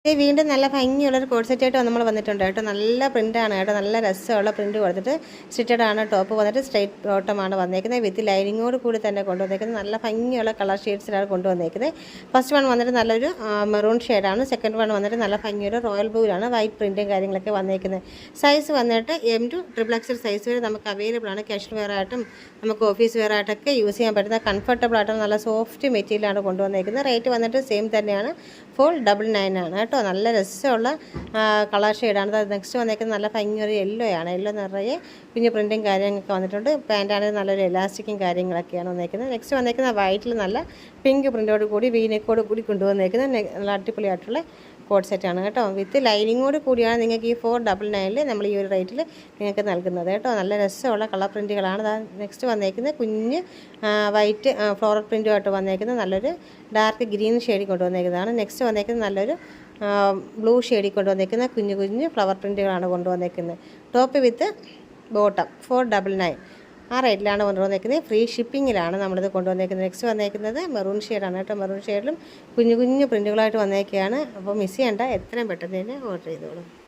ഇത് വീണ്ടും നല്ല ഭംഗിയുള്ളൊരു കോഡ് സെറ്റായിട്ട് നമ്മൾ വന്നിട്ടുണ്ട് കേട്ടോ. നല്ല പ്രിൻ്റാണ് കേട്ടോ. നല്ല രസമുള്ള പ്രിൻറ്റ് കൊടുത്തിട്ട് സ്റ്റിറ്റഡ് ആണ്. ടോപ്പ് വന്നിട്ട് സ്ട്രൈറ്റ് ബോട്ടമാണ് വന്നേക്കുന്നത്. വിത്ത് ലൈനിങ്ങോട് കൂടി തന്നെ കൊണ്ടുവന്നേക്കുന്നത്. നല്ല ഭംഗിയുള്ള കളർ ഷെയ്ഡ്സിലാണ് കൊണ്ടുവന്നേക്കുന്നത്. ഫസ്റ്റ് വൺ വന്നിട്ട് നല്ലൊരു മെറൂൺ ഷെയ്ഡാണ്. സെക്കൻഡ് വൺ വന്നിട്ട് നല്ല ഭംഗിയൊരു റോയൽ ബ്ലൂവിലാണ് വൈറ്റ് പ്രിൻറ്റും കാര്യങ്ങളൊക്കെ വന്നേക്കുന്നത്. സൈസ് വന്നിട്ട് M to XXL സൈസ് വരെ നമുക്ക് അവൈലബിൾ ആണ്. കാഷ്വൽ വെയർ ആയിട്ടും നമുക്ക് ഓഫീസ് വെയർ ആയിട്ടൊക്കെ യൂസ് ചെയ്യാൻ പറ്റുന്ന കംഫർട്ടബിൾ ആയിട്ടും നല്ല സോഫ്റ്റ് മെറ്റീരിയലാണ് കൊണ്ടുവന്നേക്കുന്നത്. റേറ്റ് വന്നിട്ട് സെയിം തന്നെയാണ്. 499 ആണ് കേട്ടോ. നല്ല രസമുള്ള കളർ ഷെയ്ഡാണ്. നെക്സ്റ്റ് വന്നേക്കുന്നത് നല്ല ഭംഗിയൊരു യെല്ലോ ആണ്. യെല്ലോ നിറയെ കുഞ്ഞു പ്രിൻറ്റും കാര്യങ്ങളൊക്കെ വന്നിട്ടുണ്ട്. പാൻറ്റാണെങ്കിൽ നല്ലൊരു എലാസ്റ്റിക്കും കാര്യങ്ങളൊക്കെയാണ് വന്നേക്കുന്നത്. നെക്സ്റ്റ് വന്നേക്കുന്ന വൈറ്റിൽ നല്ല പിങ്ക് പ്രിൻറ്റോട് കൂടി വീനെക്കോട് കൂടി കൊണ്ടുവന്നേക്കുന്നത് നല്ല അടിപൊളിയായിട്ടുള്ള കോഡ് സെറ്റാണ് കേട്ടോ. വിത്ത് ലൈനിങ്ങോട് കൂടിയാണ് നിങ്ങൾക്ക് ഈ 499 നമ്മൾ ഈ ഒരു റേറ്റിൽ നിങ്ങൾക്ക് നൽകുന്നത് കേട്ടോ. നല്ല രസമുള്ള കളർ പ്രിൻറ്റുകളാണ്. നെക്സ്റ്റ് വന്നേക്കുന്നത് കുഞ്ഞ് വൈറ്റ് ഫ്ലോറൽ പ്രിൻറ്റുമായിട്ട് വന്നേക്കുന്നത് നല്ലൊരു ഡാർക്ക് ഗ്രീൻ ഷെയ്ഡിൽ കൊണ്ടുവന്നേക്കുന്നതാണ്. നെക്സ്റ്റ് വന്നേക്കുന്നത് നല്ലൊരു ബ്ലൂ ഷെയ്ഡിൽ കൊണ്ടുവന്നേക്കുന്ന കുഞ്ഞു കുഞ്ഞ് ഫ്ലവർ പ്രിൻറ്റുകളാണ് കൊണ്ടുവന്നേക്കുന്നത്. ടോപ്പ് വിത്ത് ബോട്ടം 499 ആ റേറ്റിലാണ് കൊണ്ടുവന്നേക്കുന്നത്. ഫ്രീ ഷിപ്പിങ്ങിലാണ് നമ്മളിത് കൊണ്ടുവന്നേക്കുന്നത്. നെക്സ്റ്റ് വന്നേക്കുന്നത് മെറൂൺ ഷെയ്ഡാണ് കേട്ടോ. മെറൂൺ ഷെയ്ഡിലും കുഞ്ഞു കുഞ്ഞു പ്രിൻറ്റുകളായിട്ട് വന്നേക്കുകയാണ്. അപ്പോൾ മിസ് ചെയ്യേണ്ട, എത്രയും പെട്ടെന്ന് തന്നെ ഓർഡർ ചെയ്തോളൂ.